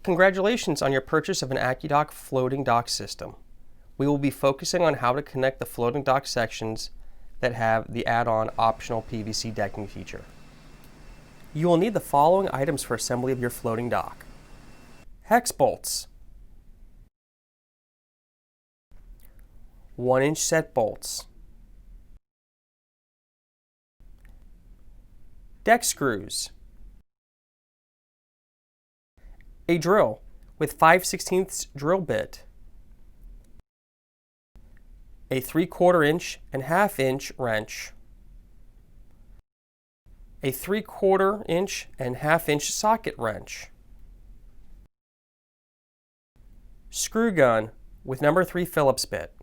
Congratulations on your purchase of an AccuDock Floating Dock system. We will be focusing on how to connect the floating dock sections that have the add-on optional PVC decking feature. You will need the following items for assembly of your floating dock: hex bolts, 1-inch set bolts, deck screws, a drill with 5/16 drill bit, a 3/4 inch and 1/2 inch wrench, a 3/4 inch and 1/2 inch socket wrench, screw gun with number 3 Phillips bit,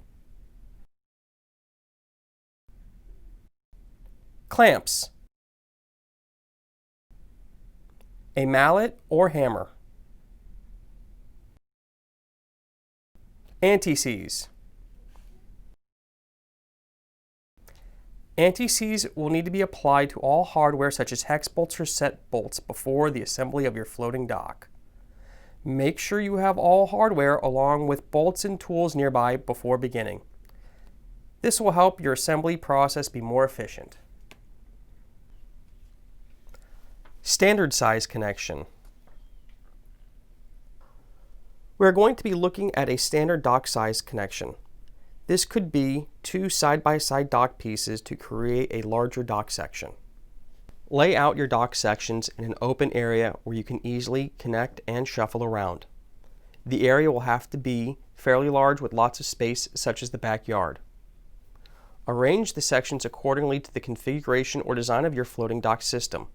clamps, a mallet or hammer, anti-seize. Anti-seize will need to be applied to all hardware such as hex bolts or set bolts before the assembly of your floating dock. Make sure you have all hardware along with bolts and tools nearby before beginning. This will help your assembly process be more efficient. Standard size connection. We are going to be looking at a standard dock size connection. This could be 2 side-by-side dock pieces to create a larger dock section. Lay out your dock sections in an open area where you can easily connect and shuffle around. The area will have to be fairly large with lots of space, such as the backyard. Arrange the sections accordingly to the configuration or design of your floating dock system.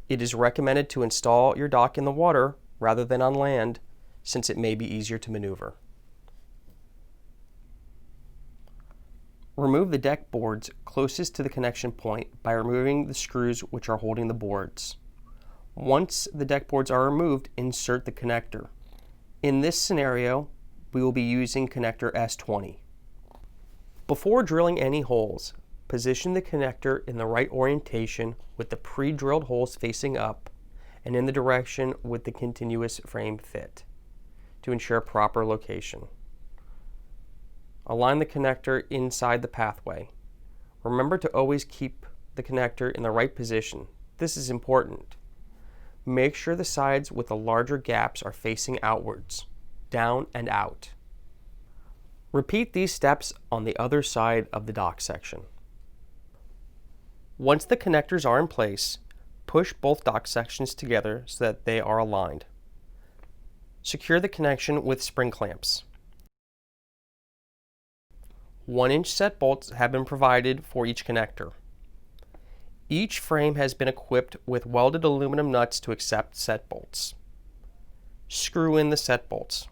It is recommended to install your dock in the water rather than on land, since it may be easier to maneuver. Remove the deck boards closest to the connection point by removing the screws which are holding the boards. Once the deck boards are removed, insert the connector. In this scenario, we will be using connector S20. Before drilling any holes, position the connector in the right orientation with the pre-drilled holes facing up and in the direction with the continuous frame fit to ensure proper location. Align the connector inside the pathway. Remember to always keep the connector in the right position. This is important. Make sure the sides with the larger gaps are facing outwards, down and out. Repeat these steps on the other side of the dock section. Once the connectors are in place, push both dock sections together so that they are aligned. Secure the connection with spring clamps. 1-inch set bolts have been provided for each connector. Each frame has been equipped with welded aluminum nuts to accept set bolts. Screw in the set bolts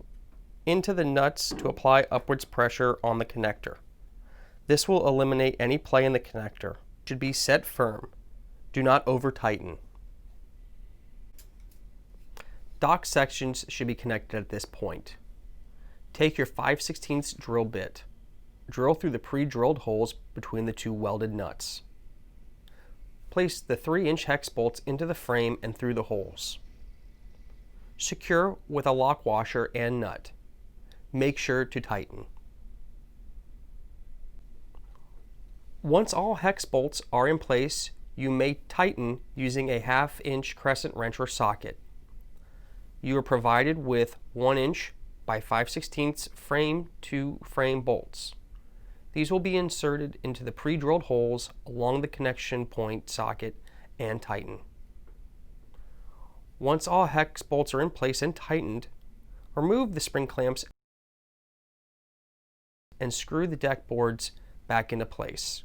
into the nuts to apply upwards pressure on the connector. This will eliminate any play in the connector. It should be set firm. Do not over tighten. Dock sections should be connected at this point. Take your 5/16 drill bit. Drill through the pre-drilled holes between the 2 welded nuts. Place the 3-inch hex bolts into the frame and through the holes. Secure with a lock washer and nut. Make sure to tighten. Once all hex bolts are in place, you may tighten using a 1/2 inch crescent wrench or socket. You are provided with 1-inch by 5/16 frame to frame bolts. These will be inserted into the pre-drilled holes along the connection point socket and tighten. Once all hex bolts are in place and tightened, remove the spring clamps and screw the deck boards back into place.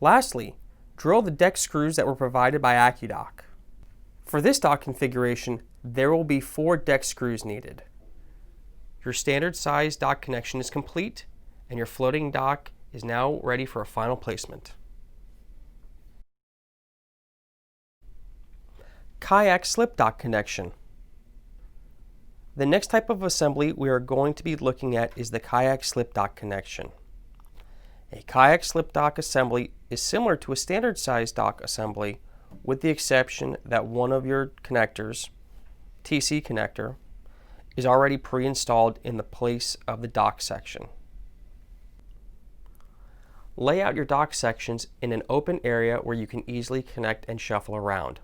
Lastly, drill the deck screws that were provided by AccuDock. For this dock configuration, there will be 4 deck screws needed. Your standard size dock connection is complete, and your floating dock is now ready for a final placement. Kayak Slip Dock connection. The next type of assembly we are going to be looking at is the Kayak Slip Dock connection. A Kayak Slip Dock assembly is similar to a standard size dock assembly with the exception that one of your connectors, TC connector, is already pre-installed in the place of the dock section. Lay out your dock sections in an open area where you can easily connect and shuffle around.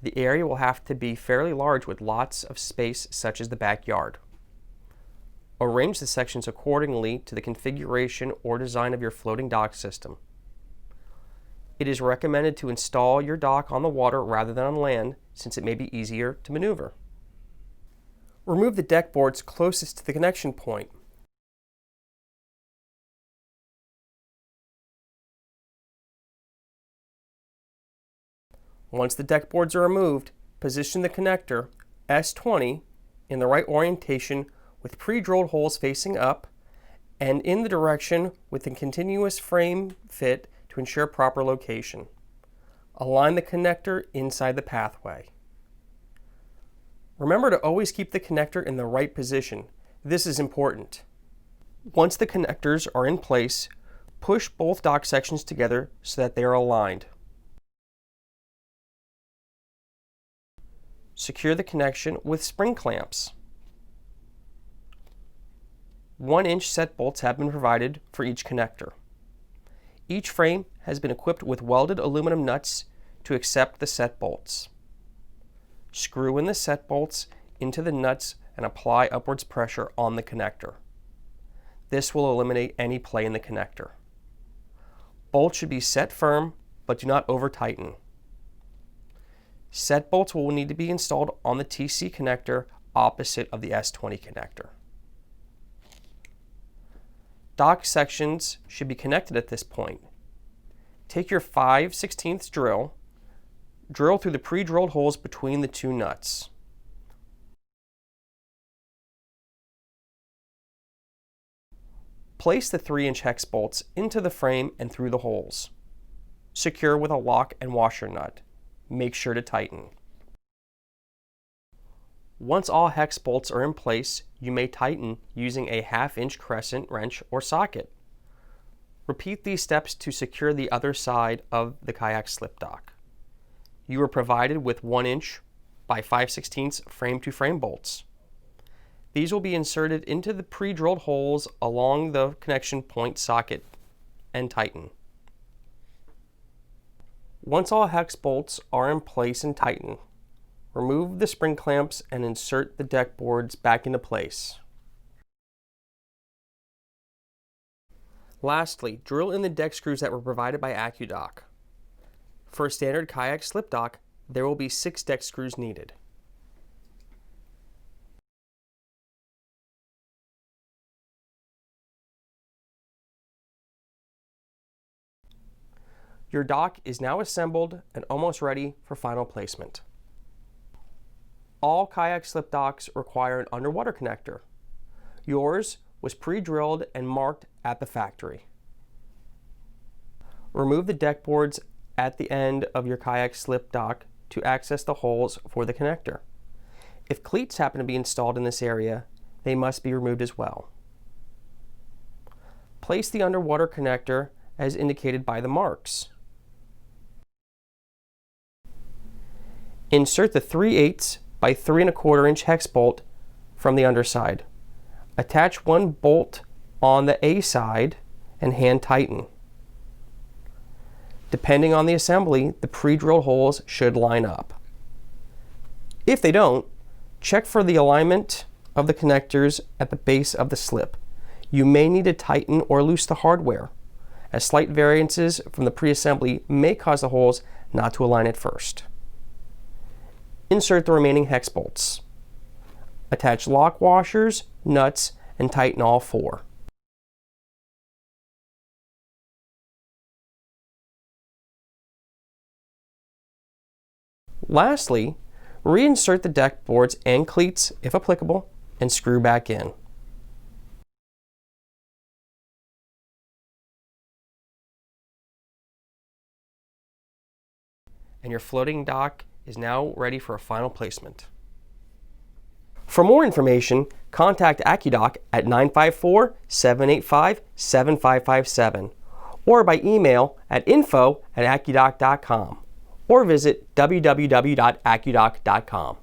The area will have to be fairly large with lots of space, such as the backyard. Arrange the sections accordingly to the configuration or design of your floating dock system. It is recommended to install your dock on the water rather than on land, since it may be easier to maneuver. Remove the deck boards closest to the connection point. Once the deck boards are removed, position the connector S20 in the right orientation with pre-drilled holes facing up and in the direction with a continuous frame fit to ensure proper location. Align the connector inside the pathway. Remember to always keep the connector in the right position. This is important. Once the connectors are in place, push both dock sections together so that they are aligned. Secure the connection with spring clamps. 1-inch set bolts have been provided for each connector. Each frame has been equipped with welded aluminum nuts to accept the set bolts. Screw in the set bolts into the nuts and apply upwards pressure on the connector. This will eliminate any play in the connector. Bolts should be set firm, but do not over-tighten. Set bolts will need to be installed on the TC connector opposite of the S20 connector. Dock sections should be connected at this point. Take your 5/16 drill, drill through the pre-drilled holes between the two nuts. Place the 3-inch hex bolts into the frame and through the holes. Secure with a lock and washer nut. Make sure to tighten. Once all hex bolts are in place, you may tighten using a 1/2-inch crescent wrench or socket. Repeat these steps to secure the other side of the Kayak Slip Dock. You are provided with 1-inch by 5/16 frame-to-frame bolts. These will be inserted into the pre-drilled holes along the connection point socket and tighten. Once all hex bolts are in place and tightened, remove the spring clamps and insert the deck boards back into place. Lastly, drill in the deck screws that were provided by AccuDock. For a standard Kayak Slip Dock, there will be 6 deck screws needed. Your dock is now assembled and almost ready for final placement. All Kayak Slip Docks require an underwater connector. Yours was pre-drilled and marked at the factory. Remove the deck boards at the end of your Kayak Slip Dock to access the holes for the connector. If cleats happen to be installed in this area, they must be removed as well. Place the underwater connector as indicated by the marks. Insert the 3/8 by 3¼ inch hex bolt from the underside. Attach one bolt on the A side and hand tighten. Depending on the assembly, the pre-drilled holes should line up. If they don't, check for the alignment of the connectors at the base of the slip. You may need to tighten or loose the hardware, as slight variances from the pre-assembly may cause the holes not to align at first. Insert the remaining hex bolts. Attach lock washers, nuts, and tighten all 4. Lastly, reinsert the deck boards and cleats, if applicable, and screw back in. And your floating dock is now ready for a final placement. For more information, contact AccuDock at 954-785-7557 or by email at info@accudock.com or visit www.accudock.com.